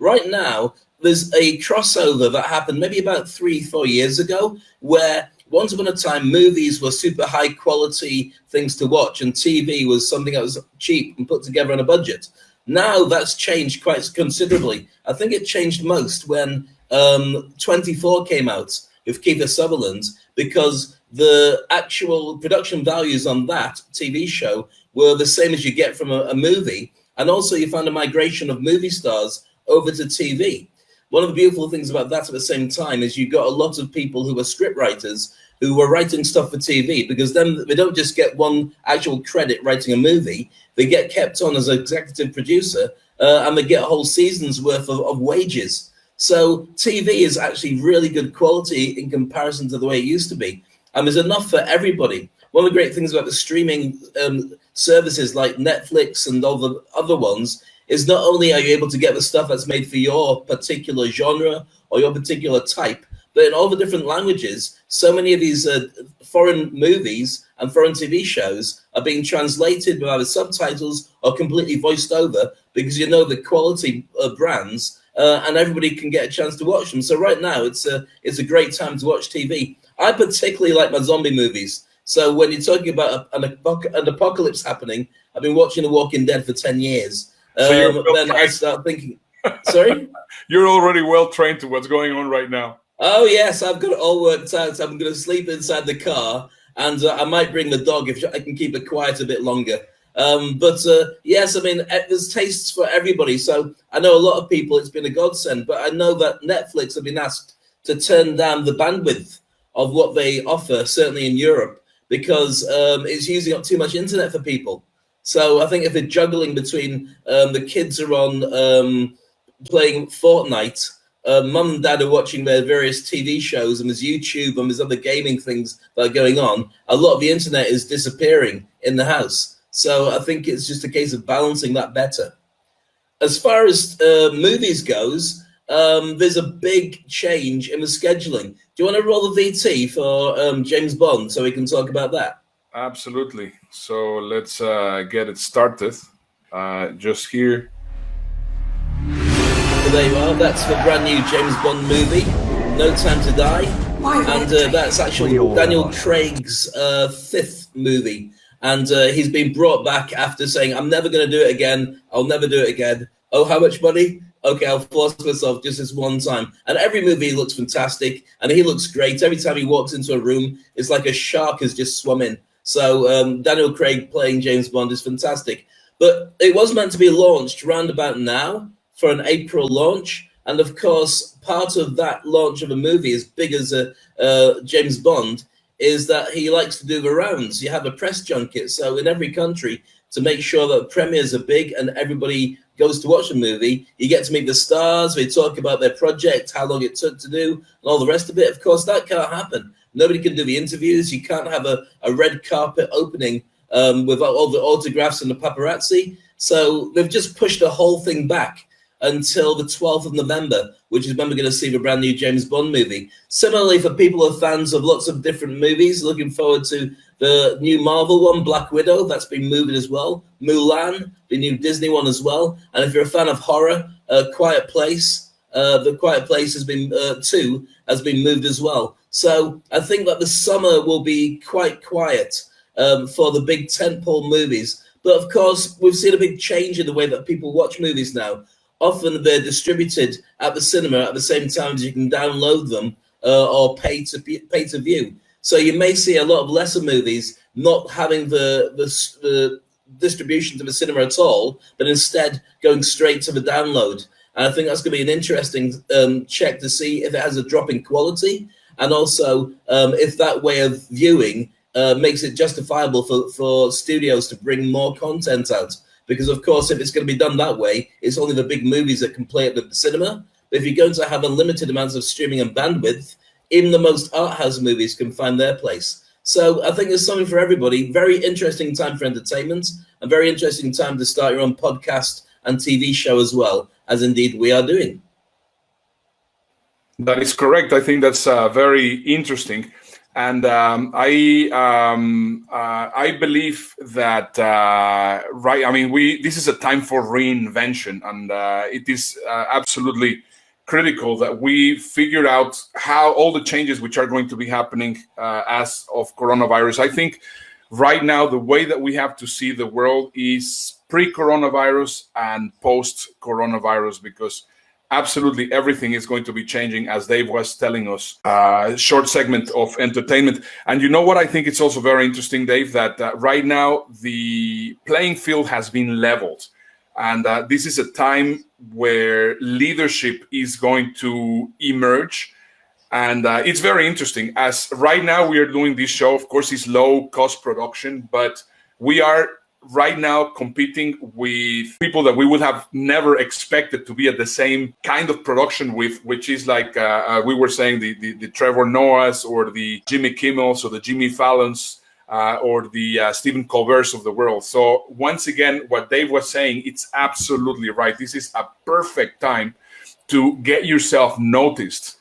right now, there's a crossover that happened maybe about 3-4 years ago, where once upon a time movies were super high quality things to watch, and TV was something that was cheap and put together on a budget. Now that's changed quite considerably. I think it changed most when 24 came out with Kiefer Sutherland, because the actual production values on that TV show were the same as you get from a movie. And also you found a migration of movie stars over to TV. One of the beautiful things about that at the same time is you got a lot of people who were script writers who were writing stuff for TV, because then they don't just get one actual credit writing a movie, they get kept on as an executive producer, and they get a whole season's worth of wages. So TV is actually really good quality in comparison to the way it used to be. And there's enough for everybody. One of the great things about the streaming services like Netflix and all the other ones is not only are you able to get the stuff that's made for your particular genre or your particular type, but in all the different languages, so many of these foreign movies and foreign TV shows are being translated with either subtitles or completely voiced over, because you know the quality of brands, and everybody can get a chance to watch them. So right now, it's a great time to watch TV. I particularly like my zombie movies. So when you're talking about an apocalypse happening, I've been watching The Walking Dead for 10 years. Then I start thinking, sorry? You're already well trained to what's going on right now. Oh, yes, I've got it all worked out. I'm going to sleep inside the car, and I might bring the dog if I can keep it quiet a bit longer. Yes, I mean, there's tastes for everybody. So I know a lot of people, it's been a godsend, but I know that Netflix have been asked to turn down the bandwidth of what they offer, certainly in Europe, because it's using up too much internet for people. So I think if they're juggling between the kids are on playing Fortnite, mum and dad are watching their various TV shows, and there's YouTube and there's other gaming things that are going on, a lot of the internet is disappearing in the house. So I think it's just a case of balancing that better. As far as movies goes, there's a big change in the scheduling. Do you want to roll the VT for James Bond so we can talk about that? Absolutely. So let's get it started. Just here. So there you are. That's the brand new James Bond movie, No Time to Die. And that's actually Daniel Craig's fifth movie. And he's been brought back after saying, I'm never going to do it again. I'll never do it again. Oh, how much money? Okay, I'll force myself just this one time. And every movie looks fantastic, and he looks great. Every time he walks into a room, it's like a shark has just swum in. So Daniel Craig playing James Bond is fantastic. But it was meant to be launched round about now for an April launch. And of course, part of that launch of a movie, as big as James Bond, is that he likes to do the rounds. You have a press junket. So in every country, to make sure that premieres are big and everybody goes to watch a movie, you get to meet the stars, they talk about their project, how long it took to do, and all the rest of it. Of course, that can't happen. Nobody can do the interviews. You can't have a red carpet opening with all the autographs and the paparazzi. So they've just pushed the whole thing back until the 12th of November, which is when we're going to see the brand new James Bond movie. Similarly, for people who are fans of lots of different movies, looking forward to the new Marvel one, Black Widow, that's been moved as well. Mulan, the new Disney one as well. And if you're a fan of horror, Quiet Place, the Quiet Place has been 2 has been moved as well. So I think that the summer will be quite quiet for the big tentpole movies. But of course, we've seen a big change in the way that people watch movies now. Often they're distributed at the cinema at the same time as you can download them or pay to view. So you may see a lot of lesser movies not having the distribution to the cinema at all, but instead going straight to the download. And I think that's going to be an interesting check to see if it has a drop in quality, and also if that way of viewing makes it justifiable for studios to bring more content out. Because, of course, if it's going to be done that way, it's only the big movies that can play at the cinema. But if you're going to have unlimited amounts of streaming and bandwidth, even the most art house movies can find their place. So I think there's something for everybody. Very interesting time for entertainment, a very interesting time to start your own podcast and TV show as well, as indeed we are doing. That is correct. I think that's very interesting. And I believe that right. I mean, this is a time for reinvention, and it is absolutely critical that we figure out how all the changes which are going to be happening as of coronavirus. I think right now the way that we have to see the world is pre-coronavirus and post-coronavirus, because absolutely everything is going to be changing, as Dave was telling us. Short segment of entertainment. And you know what I think it's also very interesting, Dave, that right now the playing field has been leveled. And this is a time where leadership is going to emerge. And it's very interesting, as right now we are doing this show. Of course, it's low cost production, but we are right now competing with people that we would have never expected to be at the same kind of production with, which is like we were saying, the Trevor Noahs or the Jimmy Kimmels or the Jimmy Fallons or the Stephen Colberts of the world. So once again, what Dave was saying, it's absolutely right. This is a perfect time to get yourself noticed.